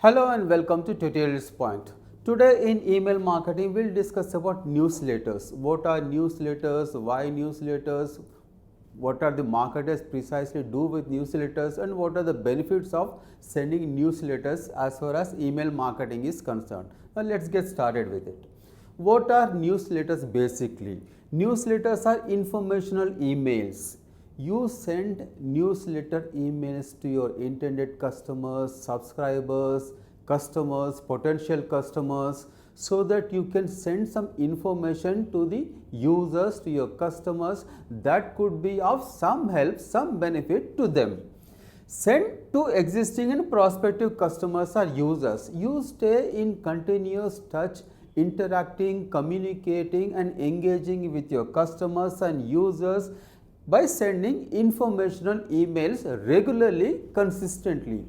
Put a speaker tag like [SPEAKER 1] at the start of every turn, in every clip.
[SPEAKER 1] Hello and welcome to Tutorials Point. Today in email marketing we'll discuss about newsletters. What are newsletters, why newsletters, what are the marketers precisely do with newsletters, and what are the benefits of sending newsletters as far as email marketing is concerned. Now let's get started with it. What are newsletters basically? Newsletters are informational emails. You send newsletter emails to your intended customers, subscribers, customers, potential customers, so that you can send some information to the users, to your customers that could be of some help, some benefit to them. Send to existing and prospective customers or users. You stay in continuous touch, interacting, communicating and engaging with your customers and users by sending informational emails regularly, consistently.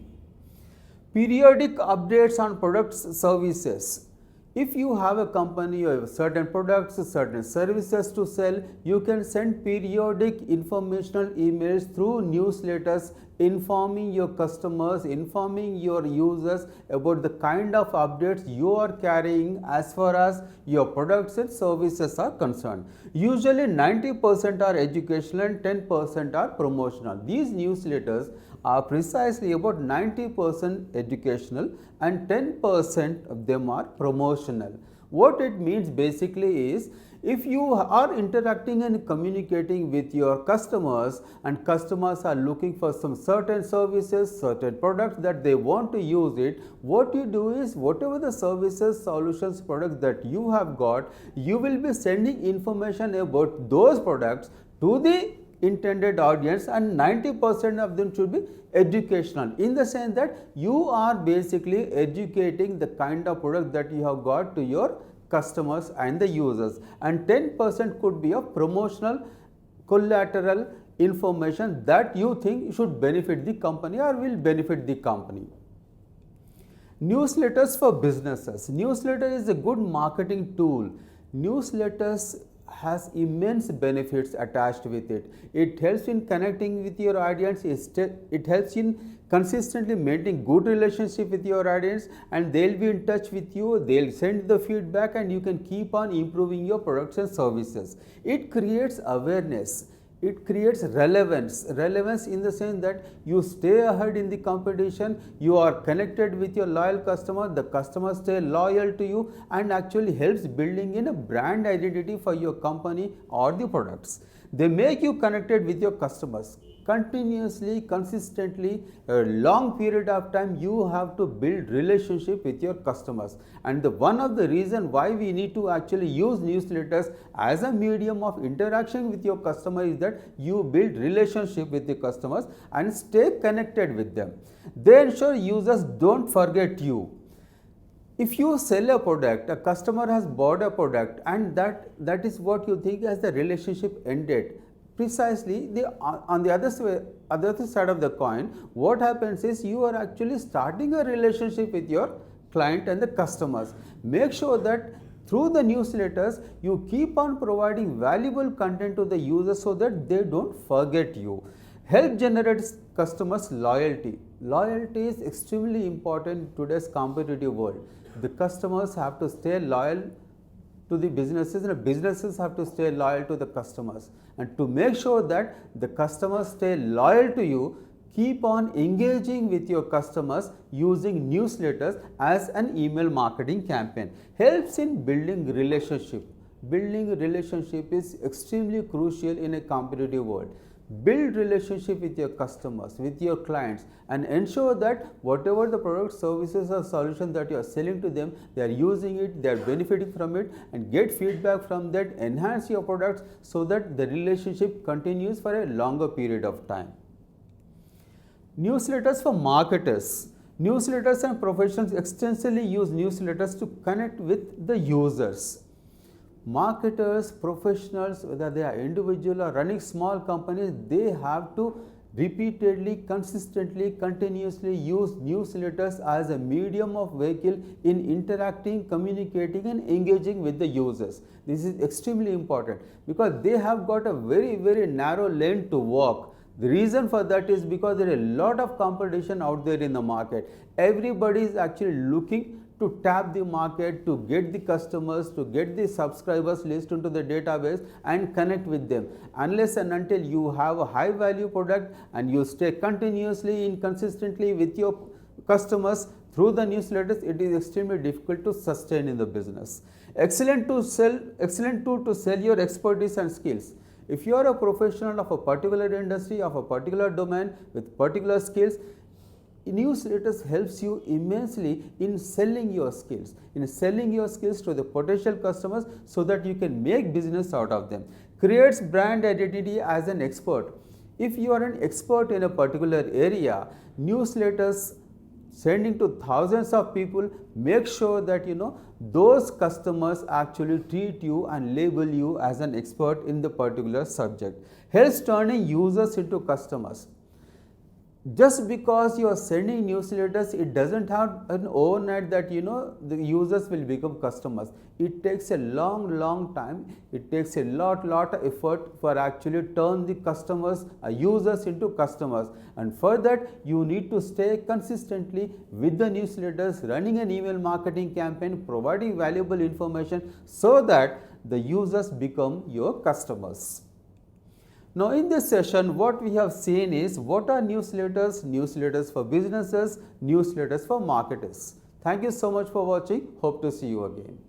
[SPEAKER 1] Periodic updates on products, services. If you have a company, you have certain products, certain services to sell, you can send periodic informational emails through newsletters informing your customers, informing your users about the kind of updates you are carrying as far as your products and services are concerned. Usually 90% are educational and 10% are promotional. These newsletters are precisely about 90% educational and 10% of them are promotional. What it means basically is, if you are interacting and communicating with your customers and customers are looking for some certain services, certain products that they want to use it, what you do is whatever the services, solutions, products that you have got, you will be sending information about those products to the intended audience, and 90% of them should be educational, in the sense that you are basically educating the kind of product that you have got to your customers and the users, and 10% could be of promotional collateral information that you think should benefit the company or will benefit the company. Newsletters for businesses. Newsletter is a good marketing tool. Newsletters has immense benefits attached with it. It helps in connecting with your audience. It helps in consistently maintaining good relationship with your audience, and they'll be in touch with you. They'll send the feedback, and you can keep on improving your products and services. It creates awareness. It creates relevance in the sense that you stay ahead in the competition, you are connected with your loyal customer, the customers stay loyal to you, and actually helps building in a brand identity for your company or the products. They make you connected with your customers continuously, consistently, a long period of time. You have to build relationship with your customers, and one of the reason why we need to actually use newsletters as a medium of interaction with your customer is that you build relationship with the customers and stay connected with them. They ensure users don't forget you. If you sell a product, a customer has bought a product, and that is what you think as the relationship ended. Precisely, on the other side of the coin, what happens is you are actually starting a relationship with your client and the customers. Make sure that through the newsletters you keep on providing valuable content to the users so that they don't forget you. Help generate customers loyalty. Loyalty is extremely important in today's competitive world. The customers have to stay loyal to the businesses, and businesses have to stay loyal to the customers. And to make sure that the customers stay loyal to you, keep on engaging with your customers using newsletters as an email marketing campaign. Helps in building relationship. Building a relationship is extremely crucial in a competitive world. Build relationship with your customers, with your clients, and ensure that whatever the products, services or solution that you are selling to them, they are using it, they are benefiting from it, and get feedback from that. Enhance your products so that the relationship continues for a longer period of time. Newsletters for marketers. Newsletters and professionals extensively use newsletters to connect with the users. Marketers, professionals, whether they are individual or running small companies, they have to repeatedly, consistently, continuously use newsletters as a medium of vehicle in interacting, communicating and engaging with the users. This is extremely important because they have got a very narrow lane to walk. The reason for that is because there is a lot of competition out there in the market. Everybody is actually looking to tap the market, to get the customers, to get the subscribers list into the database and connect with them. Unless and until you have a high value product and you stay continuously and consistently with your customers through the newsletters, it is extremely difficult to sustain in the business. Excellent tool to sell your expertise and skills. If you are a professional of a particular industry, of a particular domain with particular skills, newsletters helps you immensely in selling your skills, to the potential customers so that you can make business out of them. Creates brand identity as an expert. If you are an expert in a particular area, newsletters sending to thousands of people make sure that those customers actually treat you and label you as an expert in the particular subject. Helps turning users into customers. Just because you are sending newsletters, it doesn't have an overnight that the users will become customers. It takes a long time. It takes a lot of effort for actually turn the customers, users into customers. And for that, you need to stay consistently with the newsletters, running an email marketing campaign, providing valuable information so that the users become your customers. Now in this session, what we have seen is what are newsletters, newsletters for businesses, newsletters for marketers. Thank you so much for watching. Hope to see you again.